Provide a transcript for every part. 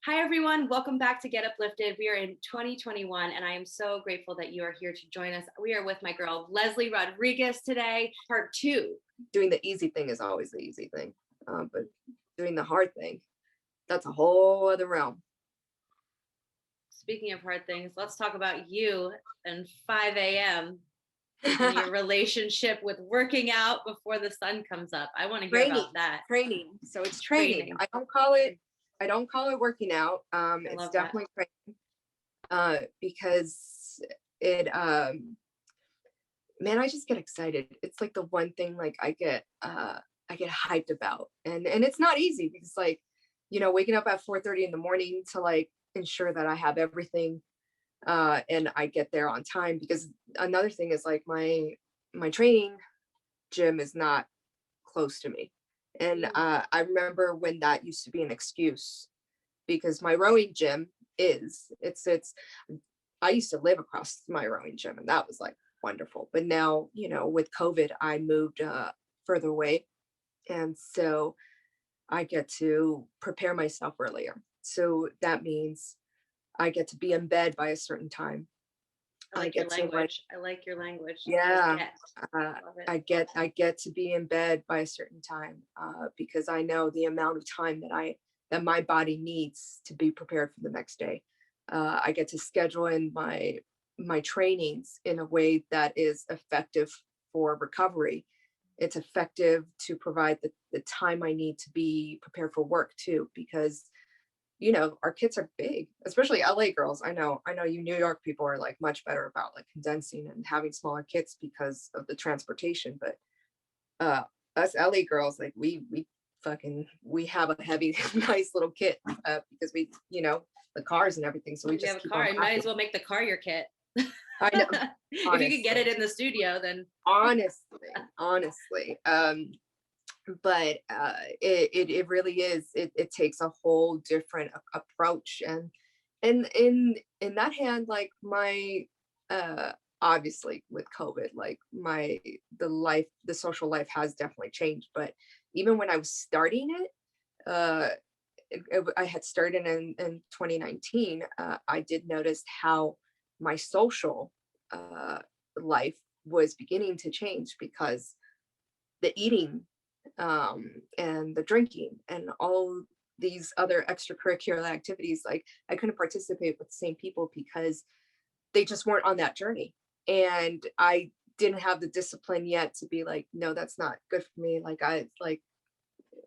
Hi, everyone. Welcome back to Get Uplifted. We are in 2021, and I am so grateful that you are here to join us. We are with my girl, Leslie Rodriguez, today, part two. Doing the easy thing is always the easy thing. But doing the hard thing, that's a whole other realm. Speaking of hard things, let's talk about you and 5 a.m. and your relationship with working out before the sun comes up. I want to hear about that. Training. So it's training. I don't call it working out. It's definitely training. Because it man, I just get excited. It's like the one thing like I get hyped about. And it's not easy because like, waking up at 4:30 in the morning to like ensure that I have everything and I get there on time, because another thing is like my training gym is not close to me. And I remember when that used to be an excuse, because my rowing gym it's I used to live across my rowing gym, and that was like wonderful. But now, with COVID, I moved further away. And so I get to prepare myself earlier. So that means I get to be in bed by a certain time. I I like your get to like, language. I like your language. yeah, Get. uh, Love it. I get to be in bed by a certain time, because I know the amount of time that my body needs to be prepared for the next day. I get to schedule in my trainings in a way that is effective for recovery. It's effective to provide the time I need to be prepared for work too, because our kids are big, especially LA girls. I know you New York people are like much better about like condensing and having smaller kids because of the transportation. But uh us LA girls, like we have a heavy, nice little kit, because the cars and everything. So we If you have just a keep car, on you might as packing. well make the car your kit. I know, If you could get it honestly, in the studio, then honestly. But it really is, it takes a whole different approach. And in that hand, like my obviously with COVID, like the social life has definitely changed. But even when I was starting it, uh I had started in 2019. I did notice how my social uh life was beginning to change, because the eating, and the drinking and all these other extracurricular activities, like I couldn't participate with the same people because they just weren't on that journey. And I didn't have the discipline yet to be like, no, that's not good for me. Like I like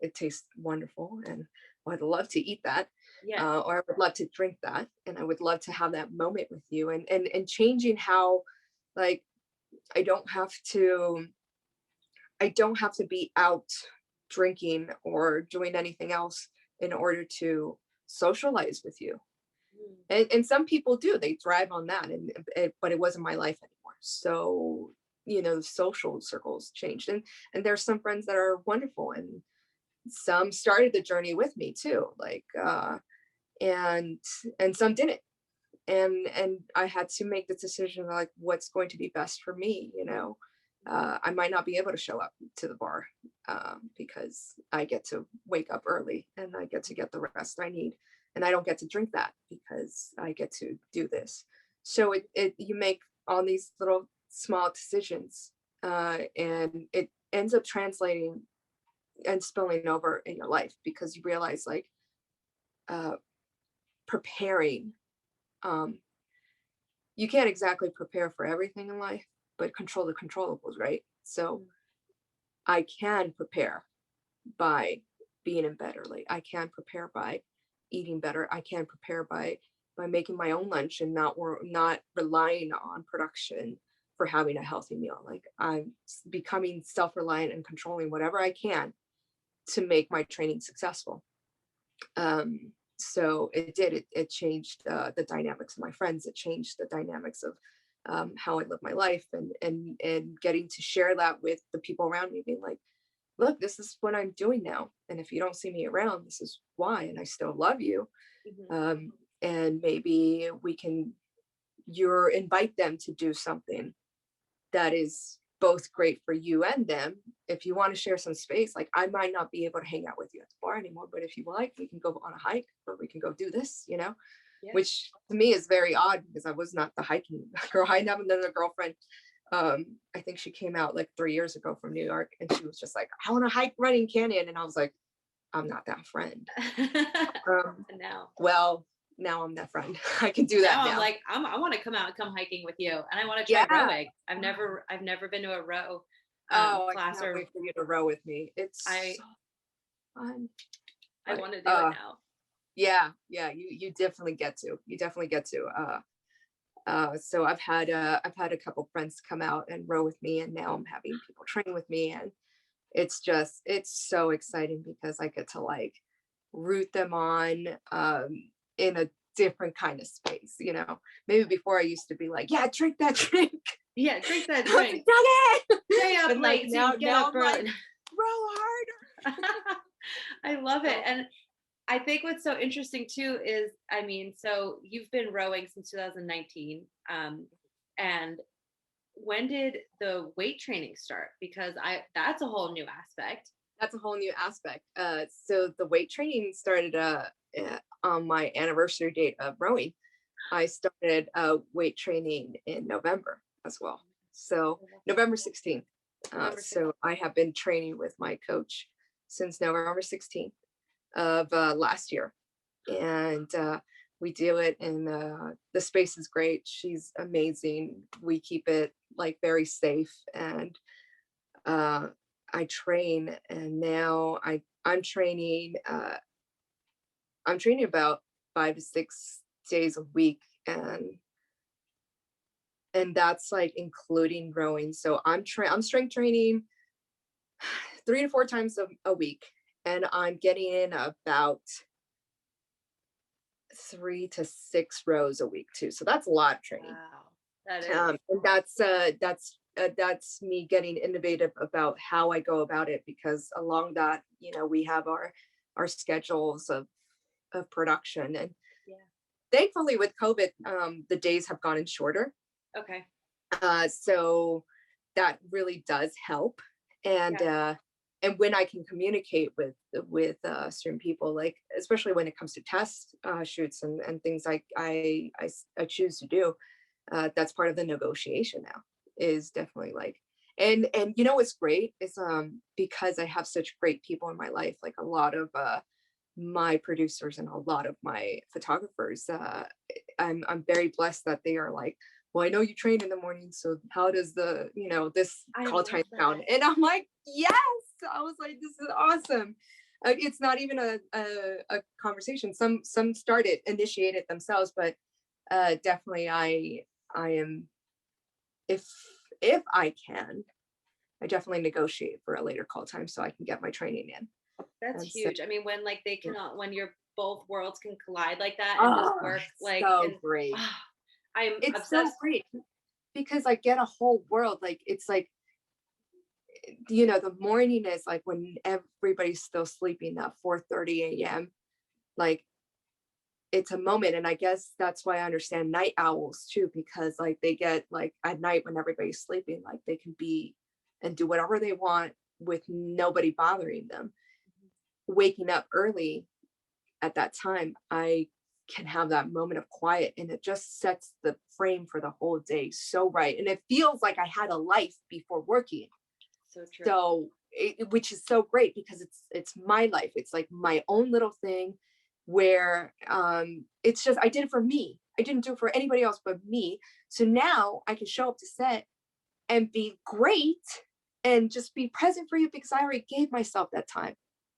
it tastes wonderful, and I'd love to eat that, yeah. or I would love to drink that, and I would love to have that moment with you. And changing how, like, I don't have to I don't have to be out drinking or doing anything else in order to socialize with you. Mm. And some people do, they thrive on that. But it wasn't my life anymore. So, the social circles changed. And there's some friends that are wonderful, and some started the journey with me too. Like, and some didn't. And I had to make the decision, like, what's going to be best for me. I might not be able to show up to the bar, because I get to wake up early and I get to get the rest I need, and I don't get to drink that because I get to do this. So you make all these little small decisions, and it ends up translating and spilling over in your life, because you realize, like, uh, preparing. Um, you can't exactly prepare for everything in life, but control the controllables, right? So Mm. I can prepare by being in bed early. I can prepare by eating better. I can prepare by making my own lunch and not relying on production for having a healthy meal. Like, I'm becoming self-reliant and controlling whatever I can to make my training successful. So it changed the dynamics of my friends. It changed the dynamics of how I live my life, and getting to share that with the people around me, being like, look, this is what I'm doing now. And if you don't see me around, this is why. And I still love you. Mhm. And maybe we can, invite them to do something that is both great for you and them. If you want to share some space, like I might not be able to hang out with you at the bar anymore, but if you like, we can go on a hike or we can go do this, you know, Yeah. which to me is very odd because I was not the hiking girl. I have another girlfriend. I think she came out like 3 years ago from New York and she was just like, I want to hike Running Canyon. And I was like, I'm not that friend. Now. Well, now I'm that friend. I can do that now. I'm like, I want to come hiking with you, and I want to try rowing. I've never been to a row class. I can't wait for you to row with me. It's so fun. I want to do it now. Yeah, you definitely get to. You definitely get to. So I've had a couple friends come out and row with me, and now I'm having people train with me, and it's so exciting because I get to like root them on in a different kind of space, you know. Maybe before I used to be like, yeah, drink that drink. Yeah, drink that drink. Stay up late. Now get up early. Like, row harder. I love it. And I think what's so interesting too is, I mean, so you've been rowing since 2019. And when did the weight training start? Because that's a whole new aspect. That's a whole new aspect. So the weight training started on my anniversary date of rowing. I started weight training in November as well. So November 16th. So I have been training with my coach since November 16th of last year. And we do it in the space is great. She's amazing. We keep it like very safe, and I train, and now I'm training about 5 to 6 days a week, and that's like including rowing. So I'm strength training 3 to 4 times a week, and I'm getting in about 3 to 6 rows a week too. So that's a lot of training. Wow, that is. And that's me getting innovative about how I go about it, because along that, you know, we have our schedules of production, and thankfully with COVID, the days have gotten shorter. Okay. So that really does help, and when I can communicate with certain people, like especially when it comes to test shoots and things I choose to do, that's part of the negotiation now, is definitely like, and you know what's great is because I have such great people in my life, like a lot of my producers and a lot of my photographers, I'm very blessed that they are like, well, I know you train in the morning, so how does the, you know, this call time sound? And I'm like, yes. I was like, this is awesome. It's not even a conversation. Some initiate it themselves, but definitely I am, if I can, I definitely negotiate for a later call time so I can get my training in. That's huge. So, I mean, when like they cannot, when your both worlds can collide like that and just work like so great. It's obsessed. So great because I get a whole world. Like it's like, you know, the morning is like when everybody's still sleeping at 4:30 a.m. Like it's a moment, and I guess that's why I understand night owls too, because like they get like at night when everybody's sleeping, like they can be and do whatever they want with nobody bothering them. Waking up early at that time, I can have that moment of quiet, and it just sets the frame for the whole day so right, and it feels like I had a life before working. So true. So which is so great because it's my life. It's like my own little thing where it's just, I did it for me. I didn't do it for anybody else but me. So now I can show up to set and be great and just be present for you because I already gave myself that time.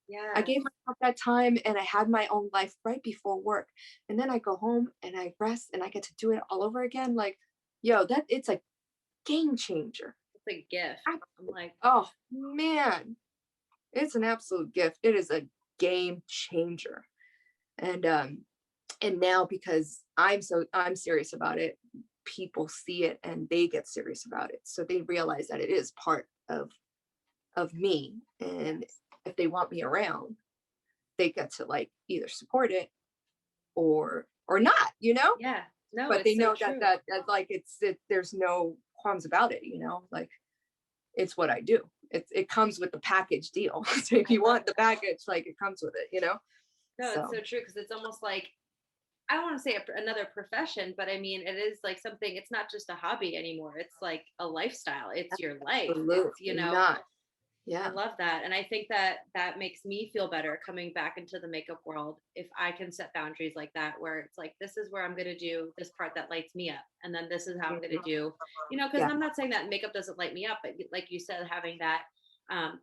Yeah. I gave myself that time, and I had my own life right before work. And then I go home and I rest and I get to do it all over again. Like, yo, it's a game changer. It's a gift. I'm like, oh man, it's an absolute gift. It is a game changer. And now because I'm serious about it, people see it and they get serious about it. So they realize that it is part of me. And if they want me around, they get to like either support it or not, you know? Yeah. No, but they know so that like there's no qualms about it, you know, like it's what I do. It comes with the package deal. So if I you love want the package, like it comes with it, you know? No, it's So so true because it's almost like I don't want to say another profession, but I mean, it is like something, it's not just a hobby anymore. It's like a lifestyle. It's your life. It's, you absolutely know, not. I Yeah. love that. And I think that that makes me feel better coming back into the makeup world if I can set boundaries like that, where it's like, this is where I'm going to do this part that lights me up. And then this is how I'm going to Mhm. do, because Yeah. I'm not saying that makeup doesn't light me up, but like you said, having that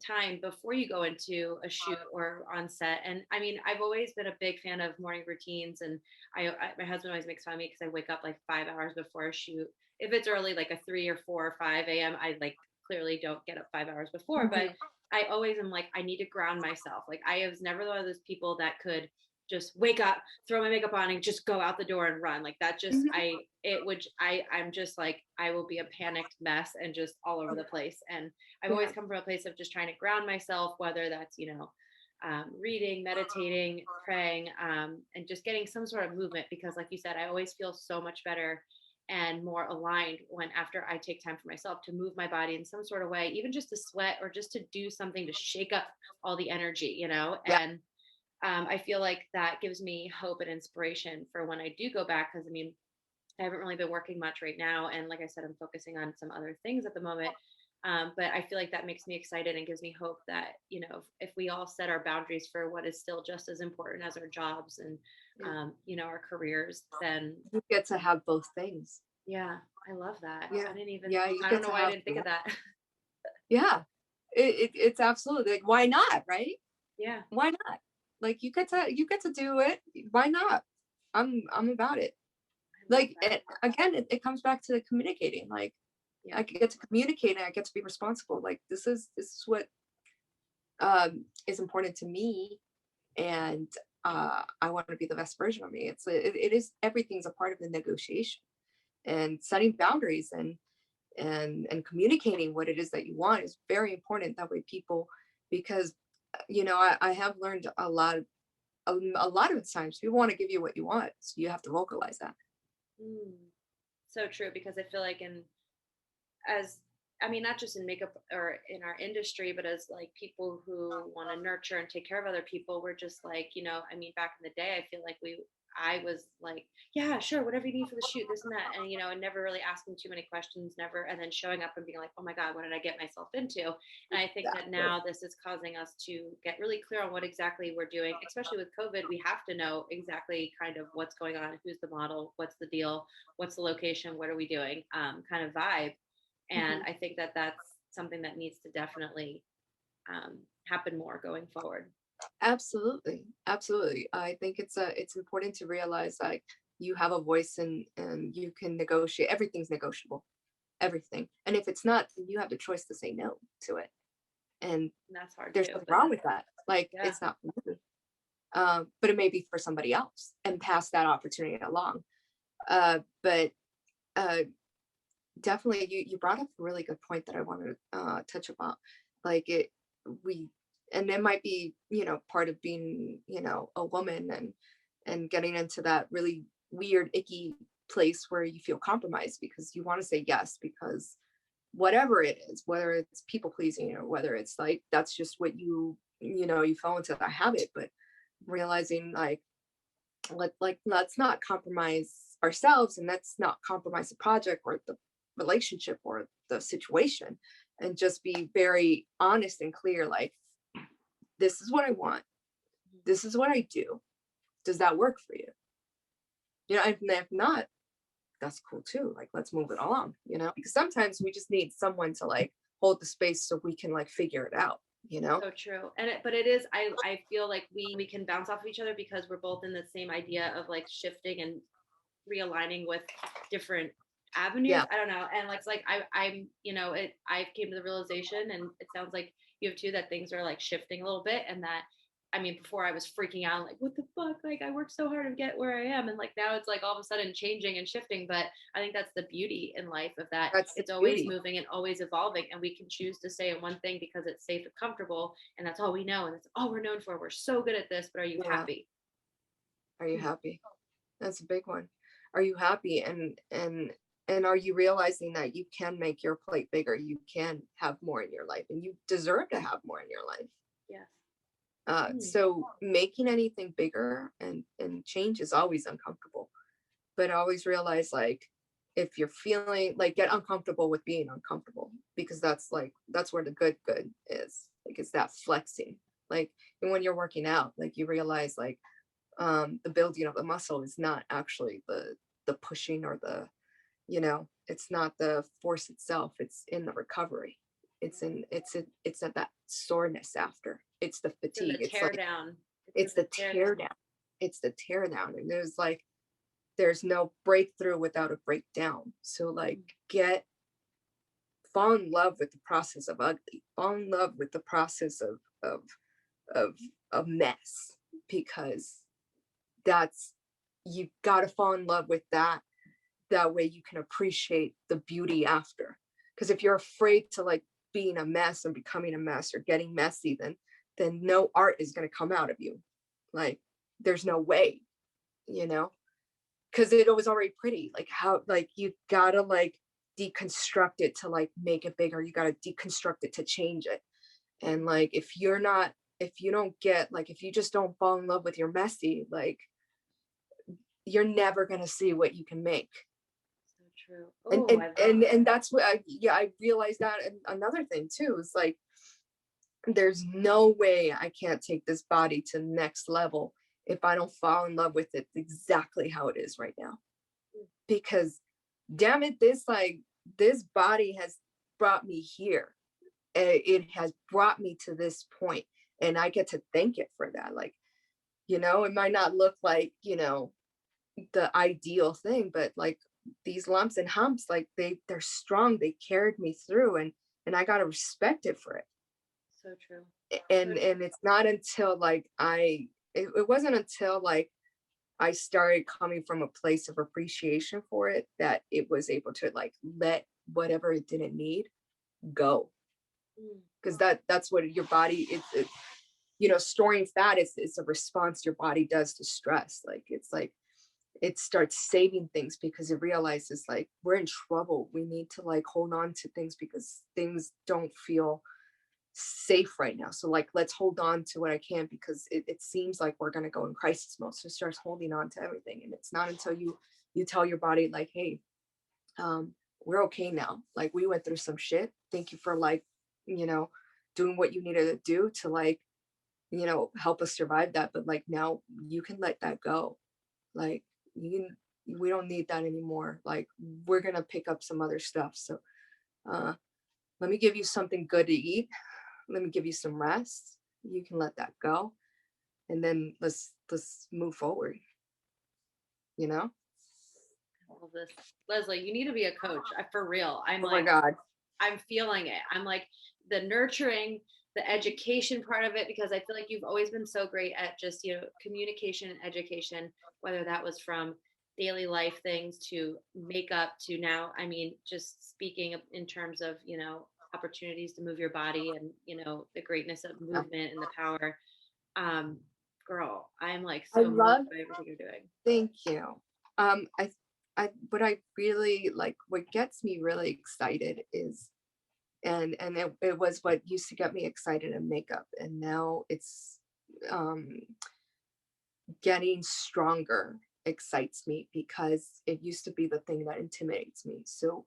time before you go into a shoot or on set. And I mean, I've always been a big fan of morning routines. And my husband always makes fun of me because I wake up like 5 hours before a shoot. If it's early, like a 3 or 4 or 5 a.m., I like clearly don't get up 5 hours before, but Mhm. I always am like, I need to ground myself. Like I was never one of those people that could just wake up, throw my makeup on and just go out the door and run. Like that just, Mhm. I'm just like, I will be a panicked mess and just all over the place. And I've always Yeah. come from a place of just trying to ground myself, whether that's, reading, meditating, praying, and just getting some sort of movement. Because like you said, I always feel so much better and more aligned when after I take time for myself to move my body in some sort of way, even just to sweat or just to do something to shake up all the energy, Yeah. and I feel like that gives me hope and inspiration for when I do go back. Because I mean, I haven't really been working much right now, and like I said, I'm focusing on some other things at the moment. But I feel like that makes me excited and gives me hope that if we all set our boundaries for what is still just as important as our jobs and Yeah. our careers, then You get to have both things. yeah, I love that. Yeah. I didn't even, Yeah. You I don't get know to why I have, didn't think of that. yeah. It's absolutely like, why not? Right? Yeah, Why not? Like you get to do it. Why not? I'm about it. I love Like that. again, it comes back to communicating. Like Yeah. I get to communicate and I get to be responsible. Like this is what is important to me, and I want to be the best version of me. It is everything's a part of the negotiation and setting boundaries and communicating what it is that you want is very important. That way, people, because I have learned a lot of the times people want to give you what you want, so you have to vocalize that. Mm. So true, because I feel like as I mean, not just in makeup or in our industry, but as like people who want to nurture and take care of other people, we're just like, I mean, back in the day, I feel like I was like, yeah, sure, whatever you need for the shoot, this and that. And never really asking too many questions, never, and then showing up and being like, oh my God, what did I get myself into? And I think that Exactly. now this is causing us to get really clear on what exactly we're doing, especially with COVID. We have to know exactly kind of what's going on, who's the model, what's the deal, what's the location, what are we doing, kind of vibe. And Mhm. I think that that's something that needs to definitely happen more going forward. Absolutely, absolutely. I think it's important to realize like you have a voice and you can negotiate. Everything's negotiable, everything. And if it's not, then you have the choice to say no to it. And And that's hard there's too. nothing But wrong then, with that. Like yeah, it's not for me, but it may be for somebody else, and pass that opportunity along. But uh, definitely, you brought up a really good point that I want to touch upon. Like we, and it might be part of being a woman and getting into that really weird icky place where you feel compromised because you want to say yes because whatever it is, whether it's people pleasing or whether it's like that's just what you fall into that habit, but realizing like let's not compromise ourselves and let's not compromise the project or the relationship or the situation, and just be very honest and clear, like this is what I want, this is what I do, does that work for you? And if not, that's cool too, like let's move it along, because sometimes we just need someone to like hold the space so we can like figure it out. so true. But it is, I feel like we can bounce off of each other because we're both in the same idea of like shifting and realigning with different avenues. Yeah. I don't know. And like, it's like I'm, I came to the realization, and it sounds like you have too, that things are like shifting a little bit, and that I mean, before I was freaking out, like, what the fuck? Like, I worked so hard to get where I am. And like now it's like all of a sudden changing and shifting. But I think that's the beauty in life, of that That's the it's always beauty. moving and always evolving. And we can choose to stay in one thing because it's safe and comfortable. And that's all we know. And that's all we're known for. We're so good at this, but are you Yeah. happy? Are you Hmm. happy? That's a big one. Are you happy? And And are you realizing that you can make your plate bigger? You can have more in your life, and you deserve to have more in your life. Yes. So making anything bigger and change is always uncomfortable, but always realize, like, if you're feeling like, get uncomfortable with being uncomfortable, because that's where the good is. Like, it's that flexing. Like, and when you're working out, like, you realize, like, the building of the muscle is not actually the pushing or the, it's not the force itself, it's in the recovery. It's at that soreness after. It's the It's in the fatigue. It's tear like, down. it's the tear down. It's the tear down. And there's no breakthrough without a breakdown. So, like, fall in love with the process of ugly. Fall in love with the process of of mess, because that's, you got to fall in love with that. That way you can appreciate the beauty after. Because if you're afraid to, like, being a mess and becoming a mess or getting messy, then no art is going to come out of you. Like, there's no way, you know because it was already pretty. Like, how, like, you gotta, like, deconstruct it to, like, make it bigger. You gotta deconstruct it to change it. And, like, if you don't get, like, if you just don't fall in love with your messy, like, you're never gonna see what you can make. So true. and Oh, and I love and, that. and that's what I realized that. And another thing too is, like, there's no way I can't take this body to the next level if I don't fall in love with it exactly how it is right now. Because, damn it, this body has brought me here. It has brought me to this point, and I get to thank it for that. Like, it might not look like, the ideal thing, but, like, these lumps and humps, like, they're strong. They carried me through, and I got to respect it for it. So true. So And it's not until, like, it wasn't until, like, I started coming from a place of appreciation for it, that it was able to, like, let whatever it didn't need go. true. Because that's what your body, storing fat is a response your body does to stress. Like, it's like it starts saving things, because it realizes, like, we're in trouble. We need to, like, hold on to things because things don't feel safe right now. So, like, let's hold on to what I can, because it seems like we're going to go in crisis mode. So it starts holding on to everything. And it's not until you tell your body, like, hey, we're okay now. Like, we went through some shit. Thank you for, like, you know, doing what you needed to do to, like, help us survive that. But, like, now you can let that go. Like, we don't need that anymore. Like, we're going to pick up some other stuff. So, uh, let me give you something good to eat. Let me give you some rest. You can let that go. And then let's move forward, you know? All of this. Leslie, you need to be a coach. For real. Oh my God. I'm feeling it. I'm like the nurturing, the education part of it, because I feel like you've always been so great at just, communication and education, whether that was from daily life things to makeup to now, I mean, just speaking in terms of, opportunities to move your body and, the greatness of Yeah. movement and the power. Um, Girl, I'm like I so moved love, by everything you're doing. thank you. Um, I, what I really like, what gets me really excited is, and it was what used to get me excited in makeup. And now it's, um, getting stronger excites me, because it used to be the thing that intimidates me. So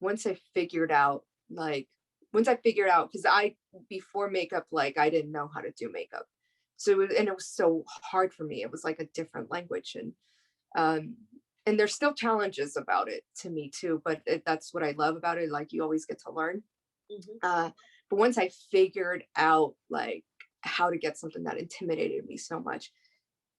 once I figured out, like, because before makeup, like, I didn't know how to do makeup. So and it was so hard for me. It was like a different language. Um, and there's still challenges about it to me too, but that's what I love about it. Like, you always get to learn. Mhm. Uh, but once I figured out, like, how to get something that intimidated me so much,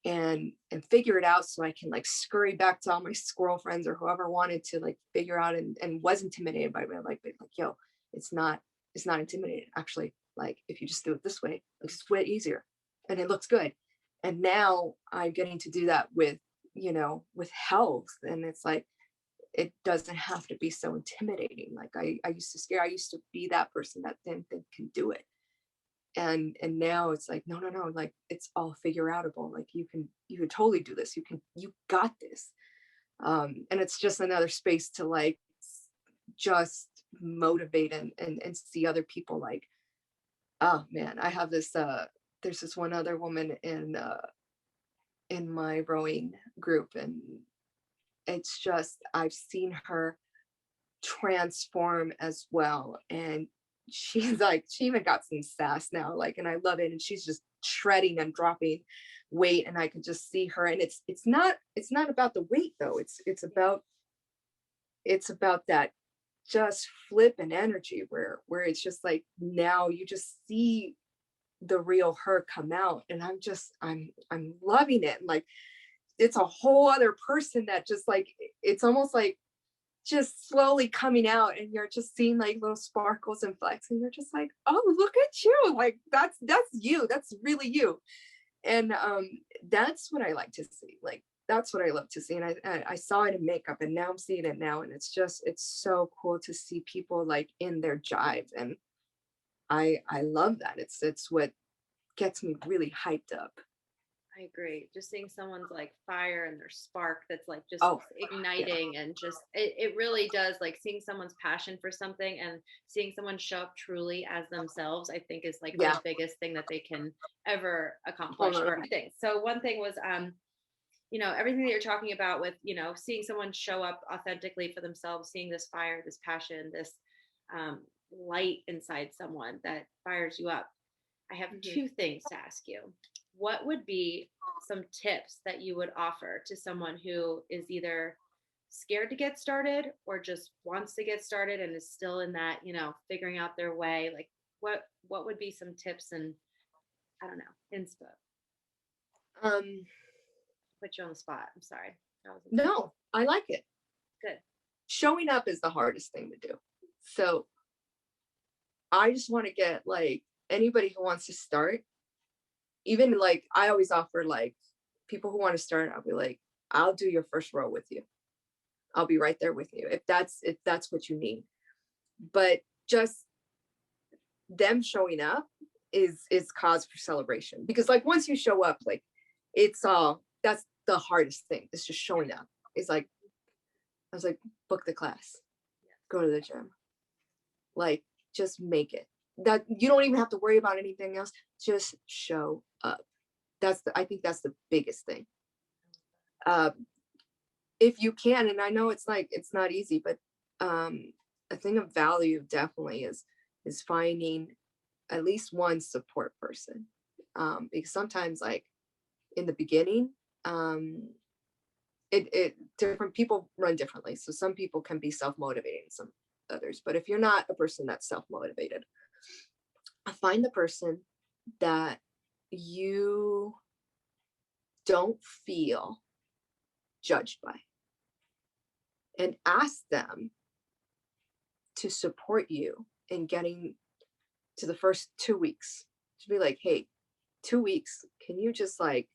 and figure it out, so I can, like, scurry back to all my squirrel friends or whoever wanted to, like, figure out, and was intimidated by me, like, yo, it's not intimidating actually. Like, if you just do it this way, it's way easier, and it looks good. And now I'm getting to do that with, with health. And it's like, it doesn't have to be so intimidating. Like, I used to be that person that didn't think can do it. And now it's like, no, like, it's all figure outable. Like, you can totally do this. You got this. And it's just another space to like just motivate and see other people like, oh man, I have this there's this one other woman in my rowing group, and it's just I've seen her transform as well. And she's like, she even got some sass now, like, and I love it. And she's just shredding and dropping weight, and I could just see her. And it's not about the weight though. It's about that just flip and energy where it's just like now you just see the real her come out, and I'm loving it. And like it's a whole other person that just like it's almost like just slowly coming out, and you're just seeing like little sparkles and flecks, and you're just like, oh, look at you, like that's you, that's really you. And that's what I like to see, like that's what I love to see. And I saw it in makeup, and now I'm seeing it now, and it's so cool to see people like in their jive. And I love that. It's what gets me really hyped up. I agree. Just seeing someone's like fire and their spark that's like just Oh yeah. igniting, and just it really does, like seeing someone's passion for something and seeing someone show up truly as themselves, I think is like Yeah. the biggest thing that they can ever accomplish. Hold Or on. I think so. One thing was everything that you're talking about with, seeing someone show up authentically for themselves, seeing this fire, this passion, this light inside someone that fires you up. I have Mhm. two things to ask you. What would be some tips that you would offer to someone who is either scared to get started or just wants to get started and is still in that, figuring out their way? Like what would be some tips and, I don't know, inspo? um Put you on the spot. I'm sorry. That was no, I like it. good. Showing up is the hardest thing to do. So I just want to get like anybody who wants to start, even like I always offer like people who want to start, I'll be like, I'll do your first row with you. I'll be right there with you if that's what you need. But just them showing up is cause for celebration, because like once you show up, like it's all that's the hardest thing. It's just showing up. It's like I was like, book the class, go to the gym, like just make it. That you don't even have to worry about anything else. Just show up. I think that's the biggest thing. Uh, if you can, and I know it's like it's not easy, but a thing of value definitely is finding at least one support person. Because sometimes like in the beginning, um, it different people run differently. So some people can be self-motivating, some others. But if you're not a person that's self-motivated, find the person that you don't feel judged by, and ask them to support you in getting to the first 2 weeks. To be like, hey, 2 weeks, can you just like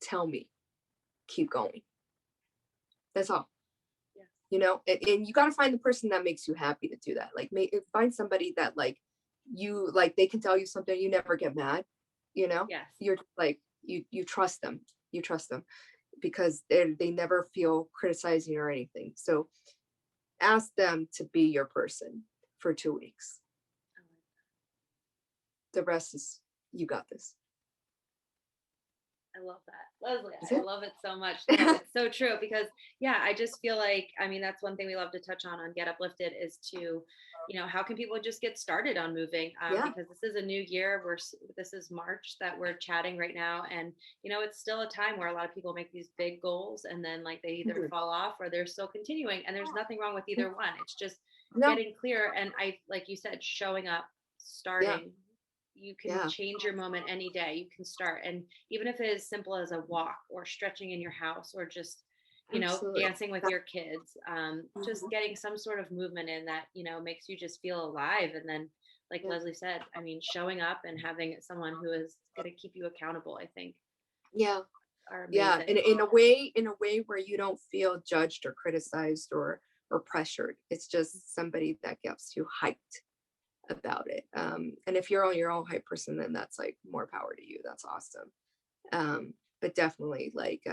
tell me, keep going? That's all. Yeah. And you got to find the person that makes you happy to do that. Like find somebody that like you like, they can tell you something, you never get mad. Yes. You're like you trust them. You trust them because they never feel criticizing or anything. So ask them to be your person for 2 weeks. The rest is, you got this. I love that. Leslie, Is I it? love it so much. No, it's so true because yeah, I just feel like, I mean, that's one thing we love to touch on Get Uplifted is to, how can people just get started on moving? Yeah. Because this is a new year. This is March that we're chatting right now. And, it's still a time where a lot of people make these big goals and then like they either Mhm. fall off or they're still continuing, and there's nothing wrong with either one. It's just No. getting clear. And like you said, showing up, Yeah. starting. You can Yeah. change your moment any day. You can start. And even if it is simple as a walk or stretching in your house or just, Absolutely. dancing with your kids, just Mhm. getting some sort of movement in that, makes you just feel alive. And then, like Yeah. Leslie said, I mean, showing up and having someone who is going to keep you accountable, I think Yeah. are Yeah. amazing. In a way where you don't feel judged or criticized or pressured. It's just somebody that gets you hyped about it. And if you're on your own hype person, then that's like more power to you. That's awesome. But definitely like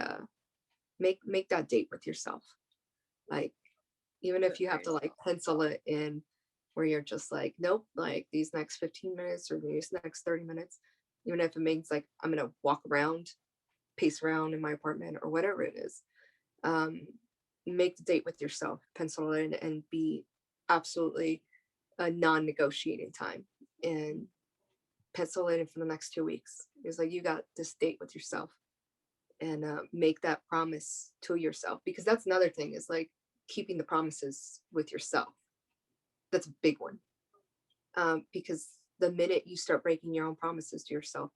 make that date with yourself. Like, even Do if it you for have to like yourself. pencil it in where you're just like, nope, like these next 15 minutes or these next 30 minutes, even if it means like I'm gonna walk around, pace around in my apartment or whatever it is. Um, make the date with yourself, pencil it in, and be absolutely a non-negotiating time, and pencil it in for the next 2 weeks. It's like, you got this date with yourself, and make that promise to yourself, because that's another thing, is like keeping the promises with yourself. That's a big one, because the minute you start breaking your own promises to yourself,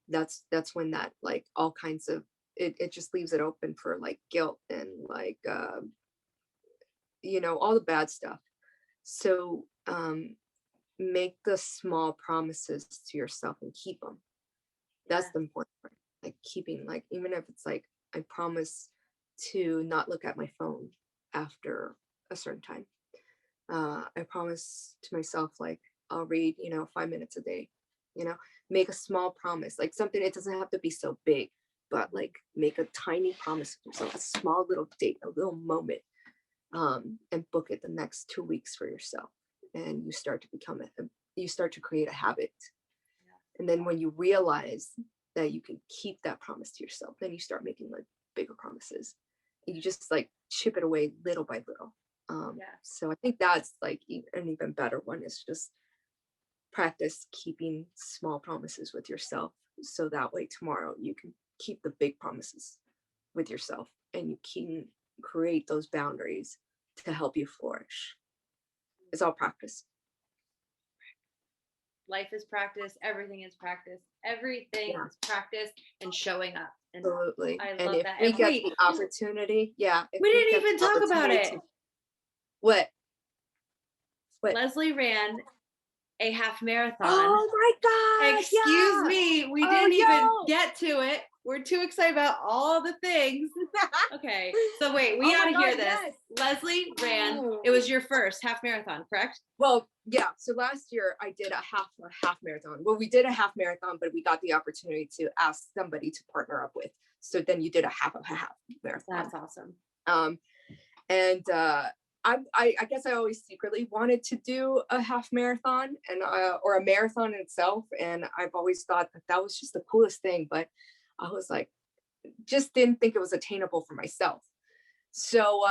that's when that like all kinds of, it just leaves it open for like guilt and like all the bad stuff. So make the small promises to yourself and keep them. That's Yeah. the important part. Like keeping, like, even if it's like, I promise to not look at my phone after a certain time. I promise to myself, like, I'll read 5 minutes a day. you know Make a small promise, like something, it doesn't have to be so big, but like make a tiny promise to yourself, a small little date, a little moment, and book it the next 2 weeks for yourself. And you start to become you start to create a habit. And then when you realize that you can keep that promise to yourself, then you start making like bigger promises. And you just like chip it away little by little. Yeah. So I think that's like an even better one, is just practice keeping small promises with yourself. So that way tomorrow you can keep the big promises with yourself, and you can create those boundaries to help you flourish. It's all practice. Life is practice. Everything is practice. Everything Yeah. is practice and showing up. And Absolutely. I And love if that. we And get wait, the opportunity, yeah, if we we didn't get even the talk about opportunity it. to, what? What? Leslie ran a half marathon. Oh my God. Excuse Yeah. me, we Oh, didn't even yo. get to it. We're too excited about all the things. Okay, so wait, we Oh my gotta hear God. this. Yes. Leslie ran, it Oh. was your first half marathon, correct? Well, yeah. So last year I did a half marathon. Well, we did a half marathon, but we got the opportunity to ask somebody to partner up with. So then you did a half of a half marathon. That's awesome. Um, and I guess I always secretly wanted to do a half marathon, and or a marathon in itself, and I've always thought that that was just the coolest thing. But I was like, just didn't think it was attainable for myself. So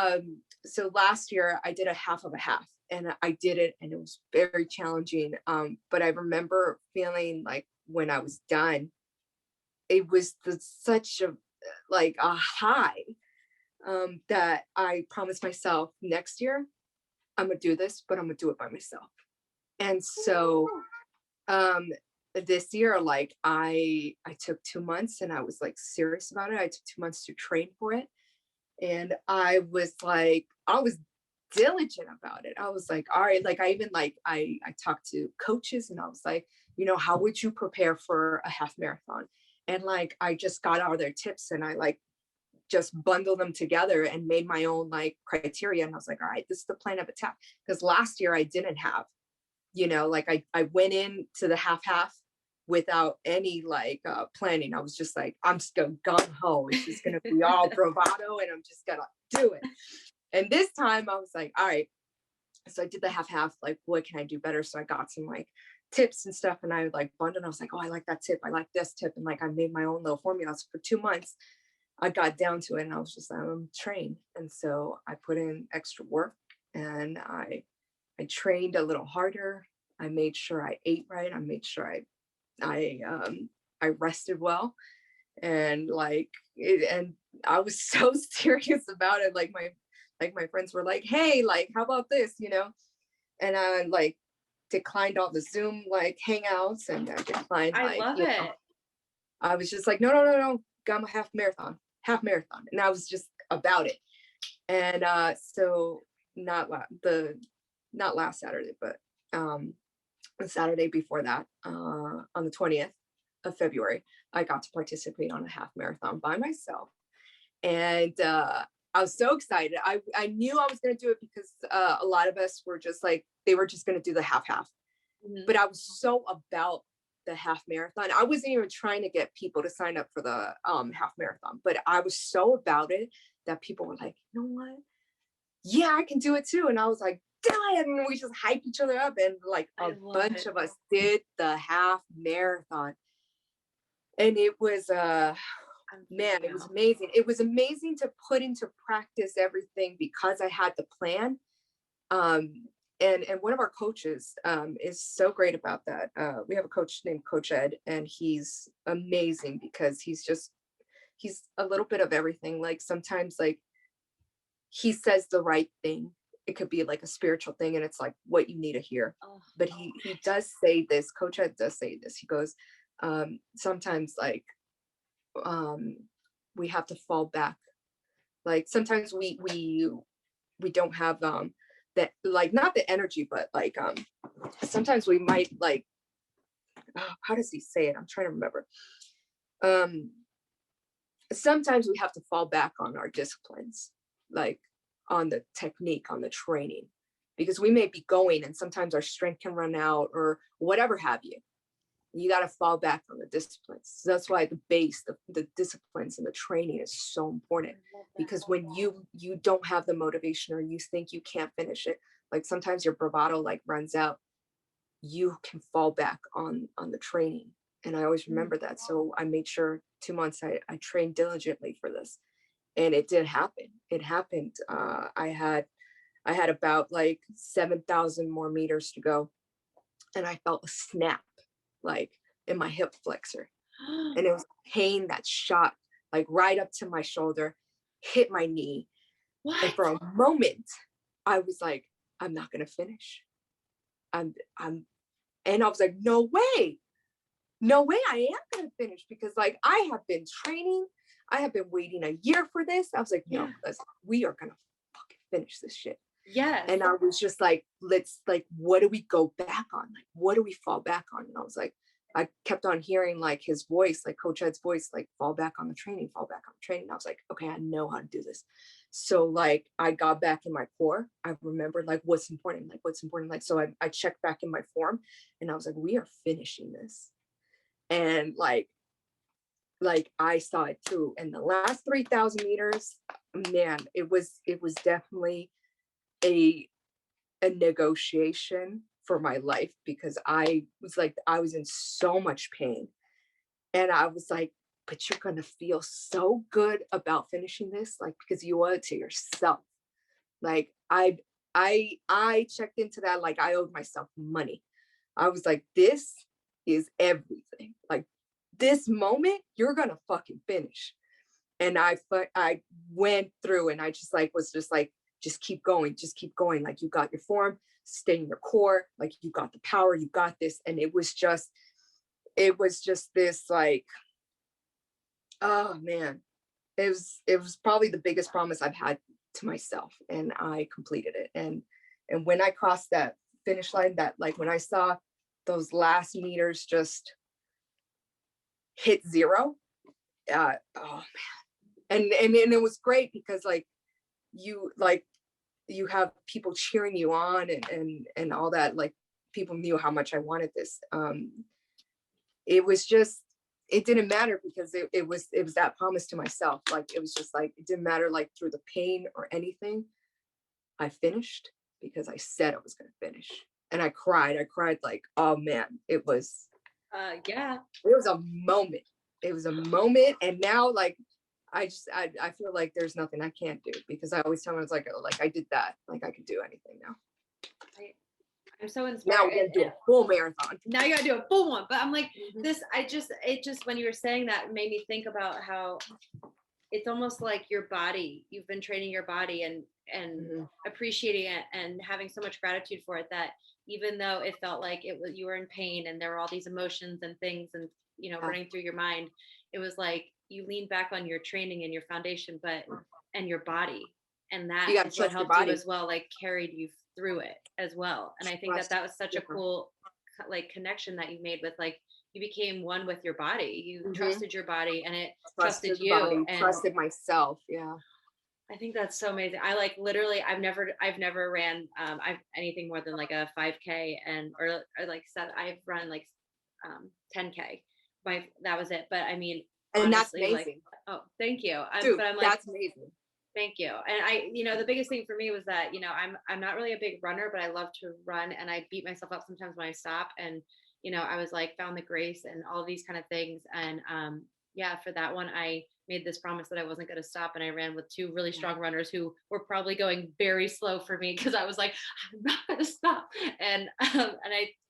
last year I did a half of a half, and I did it, and it was very challenging. But I remember feeling like when I was done, it was such a like a high, that I promised myself, next year I'm gonna do this, but I'm gonna do it by myself. And so um this year, like, I took 2 months, and I was like serious about it. I took 2 months to train for it. And I was diligent about it. I was like, all right, like, I even like I talked to coaches, and I was like, how would you prepare for a half marathon? And like, I just got all their tips, and I like just bundled them together and made my own like criteria. And I was like, all right, this is the plan of attack. Because last year I didn't have, like, I went into the half without any like planning. I was just like, I'm just going gung ho. It's just gonna be all bravado, and I'm just gonna do it. And this time I was like, all right. So I did the half, like, what can I do better? So I got some like tips and stuff, and I like bundled. I was like, oh, I like that tip. I like this tip. And like, I made my own little formulas for 2 months. I got down to it, and I was just like, I'm trained. And so I put in extra work, and I trained a little harder. I made sure I ate right. I made sure I rested well. And like and I was so serious about it. Like my friends were like, hey, like, how about this? And I like declined all the Zoom like hangouts, and I declined I like, love it. I was just like, no, no, no, no, got my half marathon. And I was just about it. And so not last Saturday, but the Saturday before that, on the 20th of February, I got to participate on a half marathon by myself. And I was so excited. I knew I was going to do it because a lot of us were just like, they were just going to do the half. Mhm. But I was so about the half marathon. I wasn't even trying to get people to sign up for the half marathon, but I was so about it that people were like, you know what? Yeah, I can do it too. And I was like, damn it. And we just hype each other up. And like a bunch of us did the half marathon. And it was man, it was amazing. It was amazing to put into practice everything because I had the plan. And one of our coaches is so great about that. We have a coach named Coach Ed, and he's amazing because he's a little bit of everything. Like sometimes like he says the right thing. It could be like a spiritual thing, and it's like what you need to hear. But he does say this, Coach Ed does say this. He goes, sometimes like we have to fall back. Like sometimes we don't have that, like not the energy, but like sometimes we might like, how does he say it? I'm trying to remember. Sometimes we have to fall back on our disciplines, like on the technique, on the training, because we may be going and sometimes our strength can run out or whatever have you. You got to fall back on the disciplines. So that's why the base, the disciplines and the training is so important, because when you don't have the motivation or you think you can't finish it, like sometimes your bravado like runs out, you can fall back on the training. And I always remember that. So I made sure 2 months I trained diligently for this, and it did happen. It happened. I had about like 7,000 more meters to go, and I felt a snap like in my hip flexor, and it was pain that shot like right up to my shoulder, hit my knee. What? And for a moment I was like, I'm not gonna finish. I'm and I was like, no way I am gonna finish, because like I have been training, I have been waiting a year for this. I was like, no, we are gonna fucking finish this shit. Yes. And I was just like, let's like, what do we go back on? Like, what do we fall back on? And I was like, I kept on hearing like his voice, like Coach Ed's voice, like fall back on the training, fall back on the training. I was like, okay, I know how to do this. So like I got back in my core. I remembered like what's important. Like, so I checked back in my form, and I was like, we are finishing this. And like I saw it too. And the last 3,000 meters, man, it was definitely a negotiation for my life, because I was in so much pain, and I was like, but you're gonna feel so good about finishing this, like, because you owe it to yourself. Like I checked into that like I owed myself money. I was like, this is everything. Like this moment, you're gonna fucking finish. And I went through, and I just like was just like, just keep going. Like you got your form, stay in your core, like you got the power, you got this. And it was just this like, oh man, it was probably the biggest promise I've had to myself, and I completed it. And when I crossed that finish line, that like when I saw those last meters just hit zero, oh man. And it was great, because like you have people cheering you on, and all that. Like people knew how much I wanted this. It was just, it didn't matter, because it was that promise to myself. Like it was just like, it didn't matter like through the pain or anything. I finished because I said I was going to finish. And I cried like, oh man, it was a moment. It was a moment. And now like I feel like there's nothing I can't do, because I always tell them, it's like I did that, like I could do anything now. I'm so inspired. Now we're gonna do a full marathon. Now you gotta do a full one. But I'm like, it just when you were saying that made me think about how it's almost like your body, you've been training your body and appreciating it and having so much gratitude for it, that even though it felt like it was, you were in pain and there were all these emotions and things and running through your mind, it was like you leaned back on your training and your foundation, and your body, and that is what helped you as well, like carried you through it as well. And I think that was such a cool like connection that you made with, like, you became one with your body. You trusted your body, and it trusted you, and trusted myself. Yeah. I think that's so amazing. I like literally, I've never ran anything more than like a 5K or like I've run like 10K. That was it. But I mean, And that's honestly, like, amazing. oh, thank you. Dude, But I'm like, that's amazing. thank you. And I, the biggest thing for me was that, I'm not really a big runner, but I love to run, and I beat myself up sometimes when I stop. And, I was like, found the grace and all these kind of things. And yeah, for that one, I made this promise that I wasn't going to stop. And I ran with two really strong runners who were probably going very slow for me, because I was like, I'm not going to stop. And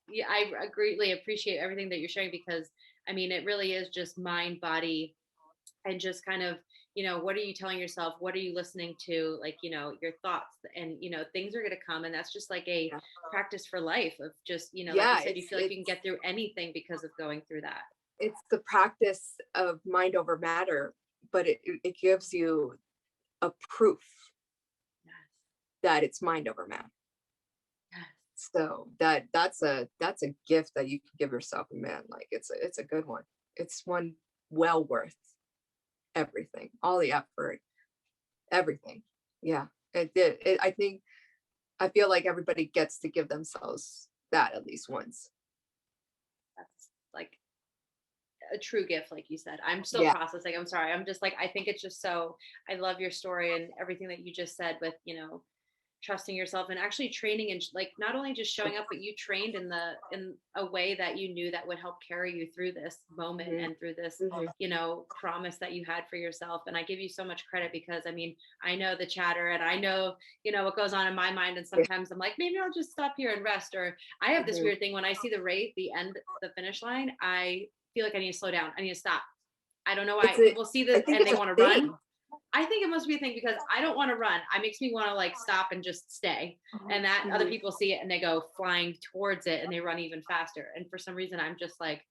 yeah, I greatly appreciate everything that you're sharing, because I mean, it really is just mind, body, and just kind of, what are you telling yourself, what are you listening to, like, your thoughts, and things are going to come, and that's just like a Yeah. practice for life of just, like you Yeah, said, you feel like you can get through anything because of going through that. it's the practice of mind over matter, but it gives you a proof Yes. that it's mind over matter. Yes. So that's a gift that you can give yourself, man. Like it's a good one. It's one well worth everything, all the effort, everything. Yeah, it did. I feel like everybody gets to give themselves that at least once. That's like a true gift, like you said. I'm still Yeah. processing. I'm sorry. I'm just like, I think it's just so, I love your story and everything that you just said with, trusting yourself and actually training, and like not only just showing up, but you trained in a way that you knew that would help carry you through this moment Mhm, and through this, mhm. promise that you had for yourself. And I give you so much credit, because I mean, I know the chatter, and I know, what goes on in my mind. And Yeah. sometimes I'm like, maybe I'll just stop here and rest. Or I have this Mhm, weird thing when I see the race, the finish line, I feel like I need to slow down. I need to stop. I don't know it's why a people see I this think and it's they a want to run. thing. I think it must be a thing, because I don't want to run. It makes me want to like stop and just stay. And that other Mhm. people see it and they go flying towards it and they run even faster. And for some reason, I'm just like,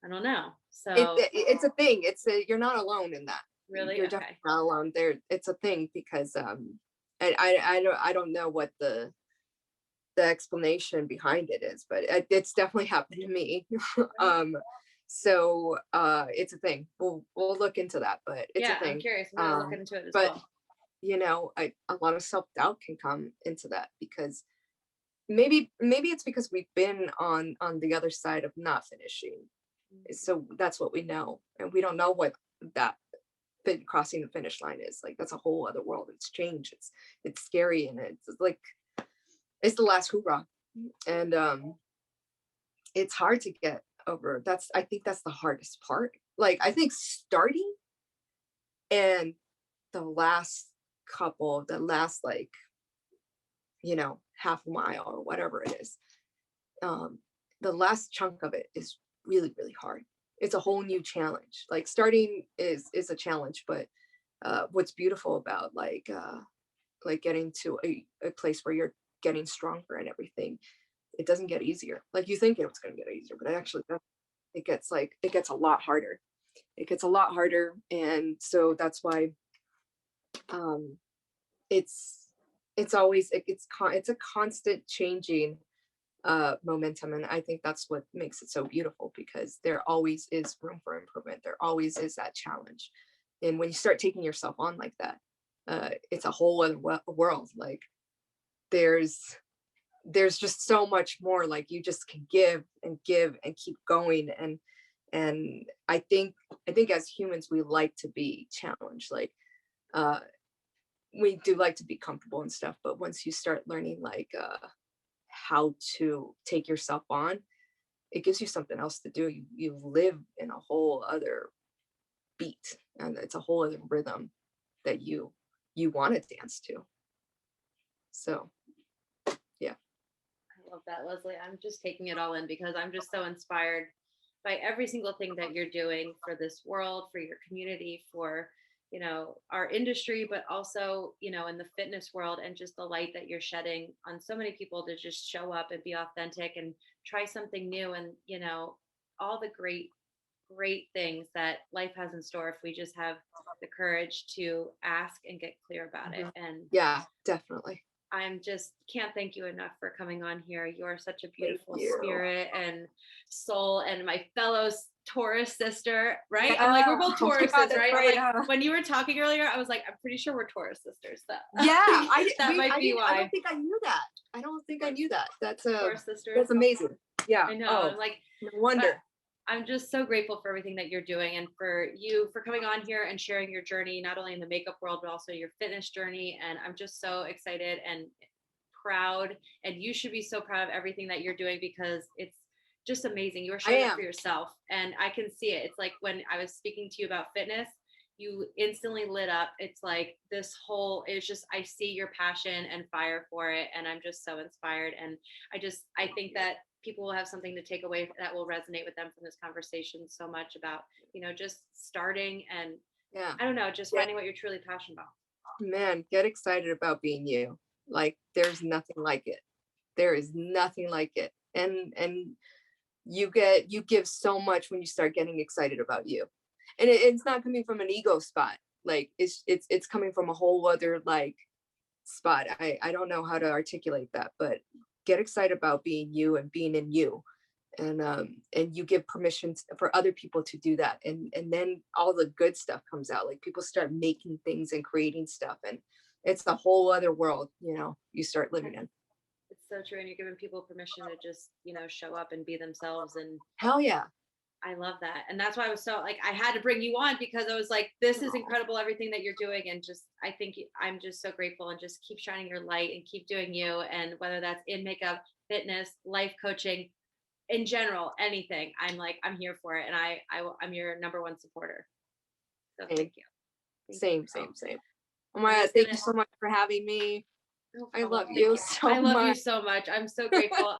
I don't know. So It's a thing. You're not alone in that. really, You're definitely okay. not alone there. It's a thing because I don't know what the explanation behind it is, but it's definitely happened to me. um so it's a thing. We'll look into that, but it's a Yeah, I'm thing. curious. I'm gonna look into it as But well. a lot of self-doubt can come into that, because maybe it's because we've been on the other side of not finishing, so that's what we know, and we don't know what that crossing the finish line is like. That's a whole other world. It's change. It's scary, and it's like it's the last hoorah. And it's hard to get over. I think that's the hardest part. Like, I think starting and the last like half a mile or whatever it is, um the last chunk of it is really really hard. It's a whole new challenge. Like, starting is a challenge, but what's beautiful about like getting to a place where you're getting stronger and everything, it doesn't get easier. Like, you think it's going to get easier, but it actually doesn't. It gets a lot harder. It gets a lot harder. And so that's why um it's always it's a constant changing momentum. And I think that's what makes it so beautiful, because there always is room for improvement. There always is that challenge. And when you start taking yourself on like that, it's a whole other world. Like, there's just so much more. Like, you just can give and keep going. And I think as humans, we like to be challenged. Like, uh we do like to be comfortable and stuff, but once you start learning like how to take yourself on, it gives you something else to do. You live in a whole other beat, and it's a whole other rhythm that you want to dance to. So yeah. I love that, Leslie. I'm just taking it all in, because I'm just so inspired by every single thing that you're doing for this world, for your community, for, our industry, but also, in the fitness world, and just the light that you're shedding on so many people to just show up and be authentic and try something new. And, all the great things that life has in store if we just have the courage to ask and get clear about it. Mhm. And Yeah, definitely. I'm just can't thank you enough for coming on here. You're such a Thank beautiful you. spirit and soul, and my fellow Taurus sister, right? I'm like, Yeah. we're both Oh my God, Tauruses, that's right? I'm right. like, when you were talking earlier, I was like, I'm pretty sure we're Taurus sisters. So Yeah, that might be I don't why. think I knew that. I don't think I knew that. Taurus sisters. That's amazing. Yeah. I know. Oh, I'm like, no but wonder. I'm just so grateful for everything that you're doing and for you for coming on here and sharing your journey, not only in the makeup world, but also your fitness journey. And I'm just so excited and proud. And you should be so proud of everything that you're doing because it's just amazing. You are I showing up for am. yourself. And I can see it. It's like when I was speaking to you about fitness, you instantly lit up. It's like this whole, it's just, I see your passion and fire for it. And I'm just so inspired. And I think that people will have something to take away that will resonate with them from this conversation so much about, just starting and Yeah. I don't know, just Get finding what you're truly passionate about. Man, get excited about being you. Like there's nothing like it. There is nothing like it. And you give so much when you start getting excited about you. And it's not coming from an ego spot. Like it's coming from a whole other like spot. I don't know how to articulate that, but get excited about being you and being in you. And you give permission for other people to do that, and then all the good stuff comes out. Like people start making things and creating stuff, and it's a whole other world, you start living in. It's so true. And you're giving people permission to just, show up and be themselves. And Hell yeah. I love that. And that's why I was so like, I had to bring you on because I was like, this is Oh, incredible, everything that you're doing. And just, I think I'm just so grateful and just keep shining your light and keep doing you. And whether that's in makeup, fitness, life coaching, in general, anything, I'm here for it. And I'm your number one supporter. So same, thank you. Thank you. same, Oh, same, same. Oh my I'm God, just thank gonna, you so much for having me. no I problem. love Thank you you. so I love you much. so much. I'm so grateful.